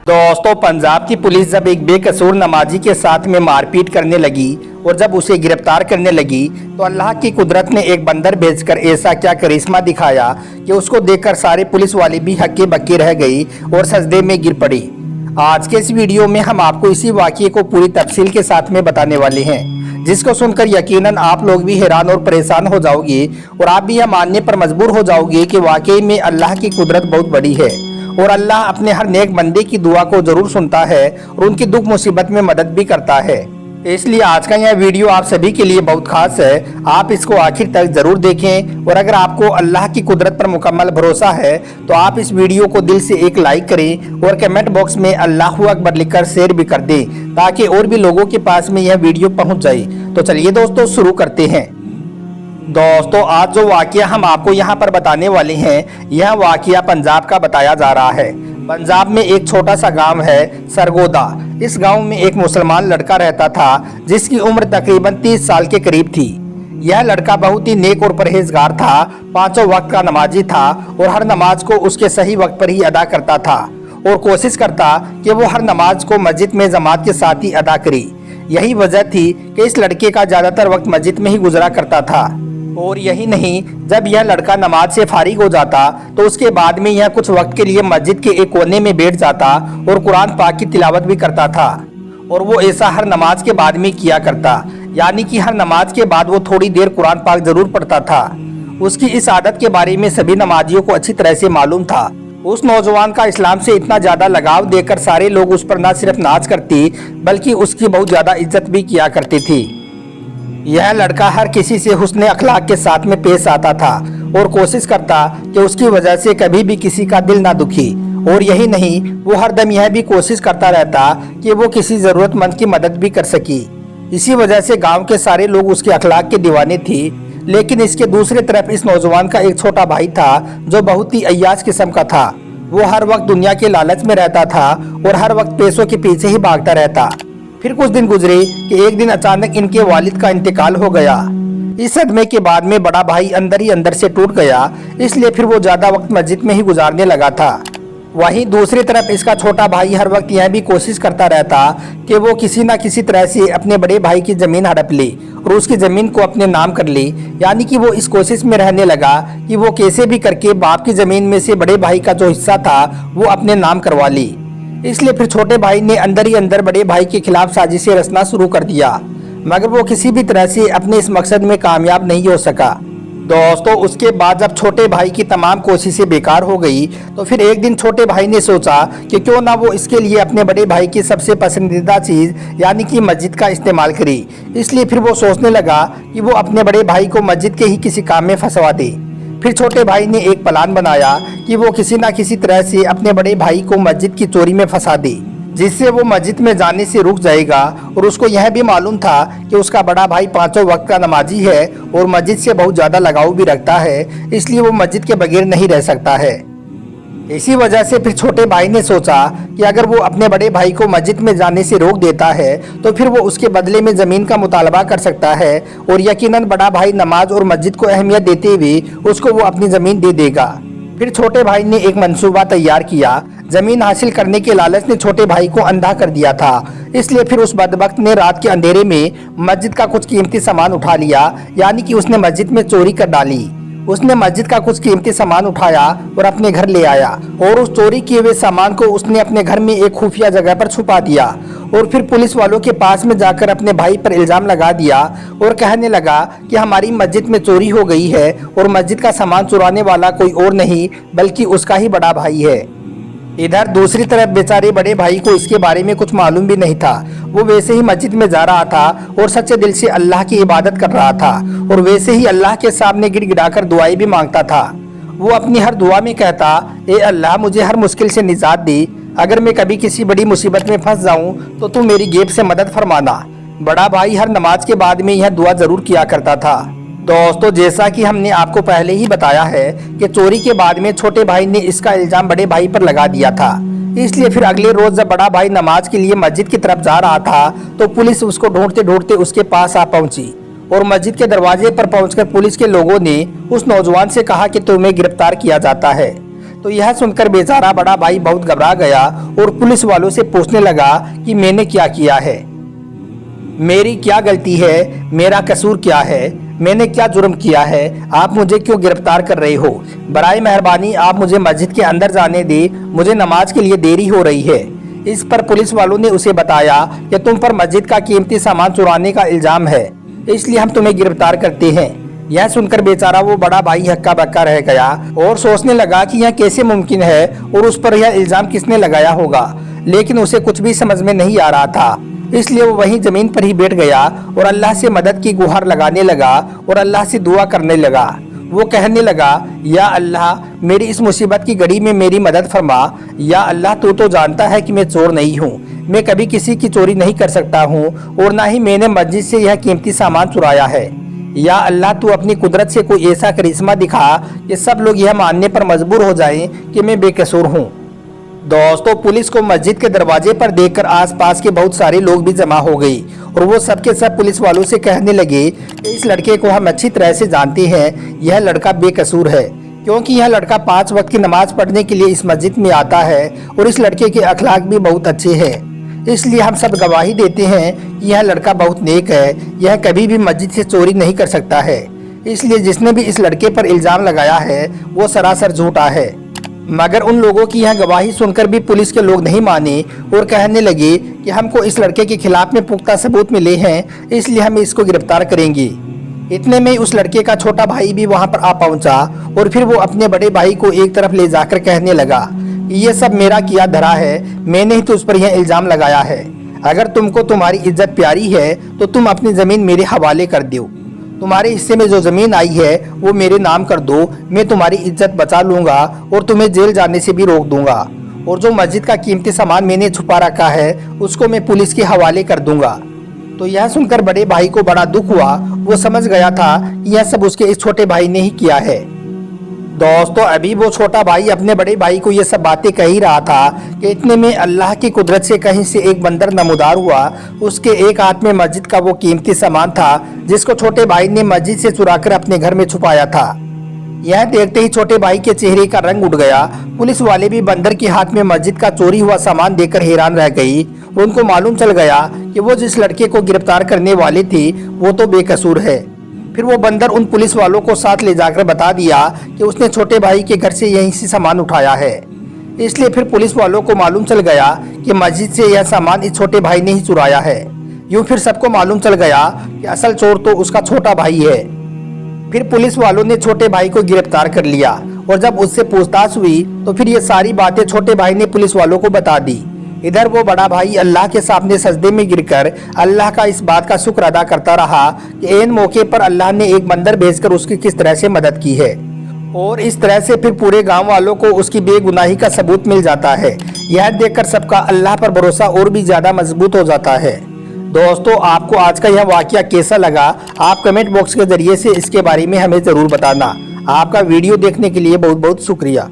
दोस्तों, पंजाब की पुलिस जब एक बेकसूर नमाजी के साथ में मारपीट करने लगी और जब उसे गिरफ्तार करने लगी तो अल्लाह की कुदरत ने एक बंदर भेजकर ऐसा क्या करिश्मा दिखाया कि उसको देखकर सारे पुलिस वाले भी हक्के बक्के रह गई और सजदे में गिर पड़ी। आज के इस वीडियो में हम आपको इसी वाक़ये को पूरी तफसील के साथ में बताने वाले हैं, जिसको सुनकर यकीनन आप लोग भी हैरान और परेशान हो जाओगे और आप भी यह मानने पर मजबूर हो जाओगे कि वाकई में अल्लाह की कुदरत बहुत बड़ी है और अल्लाह अपने हर नेक बंदे की दुआ को जरूर सुनता है और उनकी दुख मुसीबत में मदद भी करता है। इसलिए आज का यह वीडियो आप सभी के लिए बहुत खास है, आप इसको आखिर तक जरूर देखें और अगर आपको अल्लाह की कुदरत पर मुकम्मल भरोसा है तो आप इस वीडियो को दिल से एक लाइक करें और कमेंट बॉक्स में अल्लाहू अकबर लिखकर शेयर भी कर दें ताकि और भी लोगों के पास में यह वीडियो पहुंच जाए। तो चलिए दोस्तों शुरू करते हैं। दोस्तों, आज जो वाकया हम आपको यहाँ पर बताने वाले हैं, यह वाकया पंजाब का बताया जा रहा है। पंजाब में एक छोटा सा गांव है सरगोदा। इस गांव में एक मुसलमान लड़का रहता था जिसकी उम्र तकरीबन 30 साल के करीब थी। यह लड़का बहुत ही नेक और परहेजगार था, पांचों वक्त का नमाजी था और हर नमाज को उसके सही वक्त पर ही अदा करता था और कोशिश करता कि वो हर नमाज को मस्जिद में जमात के साथ ही अदा करे। यही वजह थी कि इस लड़के का ज़्यादातर वक्त मस्जिद में ही गुजरा करता था। और यही नहीं, जब यह लड़का नमाज से फारिग हो जाता तो उसके बाद में यह कुछ वक्त के लिए मस्जिद के एक कोने में बैठ जाता और कुरान पाक की तिलावत भी करता था। और वो ऐसा हर नमाज के बाद में किया करता, यानी कि हर नमाज के बाद वो थोड़ी देर कुरान पाक जरूर पढ़ता था। उसकी इस आदत के बारे में सभी नमाजियों को अच्छी तरह से मालूम था। उस नौजवान का इस्लाम से इतना ज्यादा लगाव देखकर सारे लोग उस पर न सिर्फ नाज करते बल्कि उसकी बहुत ज्यादा इज्जत भी किया करते थे। यह लड़का हर किसी से हुस्न अखलाक के साथ में पेश आता था और कोशिश करता कि उसकी वजह से कभी भी किसी का दिल ना दुखी। और यही नहीं, वो हर दम यह भी कोशिश करता रहता कि वो किसी जरूरतमंद की मदद भी कर सकी। इसी वजह से गांव के सारे लोग उसके अखलाक के दीवाने थे। लेकिन इसके दूसरी तरफ इस नौजवान का एक छोटा भाई था जो बहुत ही अय्याश किस्म का था। वो हर वक्त दुनिया के लालच में रहता था और हर वक्त पैसों के पीछे ही भागता रहता। फिर कुछ दिन गुजरे कि एक दिन अचानक इनके वालिद का इंतकाल हो गया। इस सदमे के बाद में बड़ा भाई अंदर ही अंदर से टूट गया, इसलिए फिर वो ज्यादा वक्त मस्जिद में ही गुजारने लगा था। वहीं दूसरी तरफ इसका छोटा भाई हर वक्त यह भी कोशिश करता रहता कि वो किसी न किसी तरह से अपने बड़े भाई की जमीन हड़प ले और उसकी जमीन को अपने नाम कर ले। यानी कि वो इस कोशिश में रहने लगा कि वो कैसे भी करके बाप की जमीन में से बड़े भाई का जो हिस्सा था वो अपने नाम करवा ली। इसलिए फिर छोटे भाई ने अंदर ही अंदर बड़े भाई के खिलाफ साजिशें रचना शुरू कर दिया, मगर वो किसी भी तरह से अपने इस मकसद में कामयाब नहीं हो सका। दोस्तों, उसके बाद जब छोटे भाई की तमाम कोशिशें बेकार हो गई तो फिर एक दिन छोटे भाई ने सोचा कि क्यों ना वो इसके लिए अपने बड़े भाई की सबसे पसंदीदा चीज़ यानी कि मस्जिद का इस्तेमाल करे। इसलिए फिर वो सोचने लगा कि वो अपने बड़े भाई को मस्जिद के ही किसी काम में फंसवा दे। फिर छोटे भाई ने एक प्लान बनाया कि वो किसी न किसी तरह से अपने बड़े भाई को मस्जिद की चोरी में फंसा दे, जिससे वो मस्जिद में जाने से रुक जाएगा। और उसको यह भी मालूम था कि उसका बड़ा भाई पांचों वक्त का नमाजी है और मस्जिद से बहुत ज़्यादा लगाव भी रखता है, इसलिए वो मस्जिद के बगैर नहीं रह सकता है। इसी वजह से फिर छोटे भाई ने सोचा कि अगर वो अपने बड़े भाई को मस्जिद में जाने से रोक देता है तो फिर वो उसके बदले में ज़मीन का मुतालबा कर सकता है और यकीनन बड़ा भाई नमाज और मस्जिद को अहमियत देते हुए उसको वो अपनी ज़मीन दे देगा। फिर छोटे भाई ने एक मंसूबा तैयार किया। ज़मीन हासिल करने के लालच ने छोटे भाई को अंधा कर दिया था, इसलिए फिर उस बदबख्त ने रात के अंधेरे में मस्जिद का कुछ कीमती सामान उठा लिया, यानी कि उसने मस्जिद में चोरी कर डाली। उसने मस्जिद का कुछ कीमती सामान उठाया और अपने घर ले आया और उस चोरी किए हुए सामान को उसने अपने घर में एक खुफिया जगह पर छुपा दिया और फिर पुलिस वालों के पास में जाकर अपने भाई पर इल्ज़ाम लगा दिया और कहने लगा कि हमारी मस्जिद में चोरी हो गई है और मस्जिद का सामान चुराने वाला कोई और नहीं बल्कि उसका ही बड़ा भाई है। इधर दूसरी तरफ बेचारे बड़े भाई को इसके बारे में कुछ मालूम भी नहीं था। वो वैसे ही मस्जिद में जा रहा था और सच्चे दिल से अल्लाह की इबादत कर रहा था और वैसे ही अल्लाह के सामने गिड़गिड़ाकर दुआएं भी मांगता था। वो अपनी हर दुआ में कहता, ए अल्लाह, मुझे हर मुश्किल से निजात दे। अगर मैं कभी किसी बड़ी मुसीबत में फंस जाऊं तो तू मेरी जेब से मदद फरमाना। बड़ा भाई हर नमाज के बाद में यह दुआ जरूर किया करता था। दोस्तों, जैसा कि हमने आपको पहले ही बताया है कि चोरी के बाद में छोटे भाई ने इसका इल्जाम बड़े भाई पर लगा दिया था। इसलिए फिर अगले रोज जब बड़ा भाई नमाज के लिए मस्जिद की तरफ जा रहा था तो पुलिस उसको ढूंढते ढूंढते उसके पास आ पहुंची और मस्जिद के दरवाजे पर पहुंचकर पुलिस के लोगों ने उस नौजवान से कहा कि तुम्हें गिरफ्तार किया जाता है। तो यह सुनकर बेचारा बड़ा भाई बहुत घबरा गया और पुलिस वालों से पूछने लगा कि मैंने क्या किया है, मेरी क्या गलती है, मेरा कसूर क्या है, मैंने क्या जुर्म किया है, आप मुझे क्यों गिरफ्तार कर रहे हो? बराए मेहरबानी आप मुझे मस्जिद के अंदर जाने दे, मुझे नमाज के लिए देरी हो रही है। इस पर पुलिस वालों ने उसे बताया कि तुम पर मस्जिद का कीमती सामान चुराने का इल्जाम है, इसलिए हम तुम्हें गिरफ्तार करते हैं। यह सुनकर बेचारा वो बड़ा भाई हक्का बक्का रह गया और सोचने लगा कि यह कैसे मुमकिन है और उस पर यह इल्जाम किसने लगाया होगा, लेकिन उसे कुछ भी समझ में नहीं आ रहा था। इसलिए वो वहीं जमीन पर ही बैठ गया और अल्लाह से मदद की गुहार लगाने लगा और अल्लाह से दुआ करने लगा। वो कहने लगा, या अल्लाह मेरी इस मुसीबत की घड़ी में मेरी मदद फरमा। या अल्लाह तू तो जानता है कि मैं चोर नहीं हूँ, मैं कभी किसी की चोरी नहीं कर सकता हूँ और ना ही मैंने मस्जिद से यह कीमती सामान चुराया है। या अल्लाह तू अपनी कुदरत से कोई ऐसा करिश्मा दिखा कि सब लोग यह मानने पर मजबूर हो जाएं कि मैं बेकसूर हूँ। दोस्तों, पुलिस को मस्जिद के दरवाजे पर देखकर आसपास के बहुत सारे लोग भी जमा हो गए और वो सबके सब पुलिस वालों से कहने लगे कि इस लड़के को हम अच्छी तरह से जानते हैं, यह लड़का बेकसूर है, क्योंकि यह लड़का 5 वक्त की नमाज पढ़ने के लिए इस मस्जिद में आता है और इस लड़के के अखलाक भी बहुत अच्छे हैं। इसलिए हम सब गवाही देते हैं कि यह लड़का बहुत नेक है, यह कभी भी मस्जिद से चोरी नहीं कर सकता है। इसलिए जिसने भी इस लड़के पर इल्जाम लगाया है वो सरासर झूठा है। मगर उन लोगों की यह गवाही सुनकर भी पुलिस के लोग नहीं माने और कहने लगे कि हमको इस लड़के के खिलाफ में पुख्ता सबूत मिले हैं, इसलिए हम इसको गिरफ्तार करेंगे। इतने में उस लड़के का छोटा भाई भी वहां पर आ पहुंचा और फिर वो अपने बड़े भाई को एक तरफ ले जाकर कहने लगा, ये सब मेरा किया धरा है, मैंने ही तो उस पर यह इल्जाम लगाया है। अगर तुमको तुम्हारी इज्जत प्यारी है तो तुम अपनी ज़मीन मेरे हवाले कर दो, तुम्हारे हिस्से में जो ज़मीन आई है वो मेरे नाम कर दो, मैं तुम्हारी इज्जत बचा लूँगा और तुम्हें जेल जाने से भी रोक दूँगा। और जो मस्जिद का कीमती सामान मैंने छुपा रखा है उसको मैं पुलिस के हवाले कर दूँगा। तो यह सुनकर बड़े भाई को बड़ा दुख हुआ, वो समझ गया था कि यह सब उसके इस छोटे भाई ने ही किया है। दोस्तों, अभी वो छोटा भाई अपने बड़े भाई को ये सब बातें कह ही रहा था कि इतने में अल्लाह की कुदरत से कहीं से एक बंदर नमूदार हुआ। उसके एक हाथ में मस्जिद का वो कीमती सामान था जिसको छोटे भाई ने मस्जिद से चुराकर अपने घर में छुपाया था। यह देखते ही छोटे भाई के चेहरे का रंग उठ गया। पुलिस वाले भी बंदर के हाथ में मस्जिद का चोरी हुआ सामान देखकर हैरान रह गई। उनको मालूम चल गया कि वो जिस लड़के को गिरफ्तार करने वाले थे वो तो बेकसूर है। फिर वो बंदर उन पुलिस वालों को साथ ले जाकर बता दिया कि उसने छोटे भाई के घर से यहीं से सामान उठाया है। इसलिए फिर पुलिस वालों को मालूम चल गया कि मस्जिद से यह सामान इस छोटे भाई ने ही चुराया है। यूं फिर सबको मालूम चल गया कि असल चोर तो उसका छोटा भाई है। फिर पुलिस वालों ने छोटे भाई को गिरफ्तार कर लिया और जब उससे पूछताछ हुई तो फिर ये सारी बातें छोटे भाई ने पुलिस वालों को बता दी। इधर वो बड़ा भाई अल्लाह के सामने सजदे में गिरकर अल्लाह का इस बात का शुक्र अदा करता रहा कि ऐन मौके पर अल्लाह ने एक बंदर भेजकर उसकी किस तरह से मदद की है और इस तरह से फिर पूरे गांव वालों को उसकी बेगुनाही का सबूत मिल जाता है। यह देखकर सबका अल्लाह पर भरोसा और भी ज्यादा मजबूत हो जाता है। दोस्तों, आपको आज का यह वाकया कैसा लगा आप कमेंट बॉक्स के जरिए से इसके बारे में हमें जरूर बताना। आपका वीडियो देखने के लिए बहुत बहुत शुक्रिया।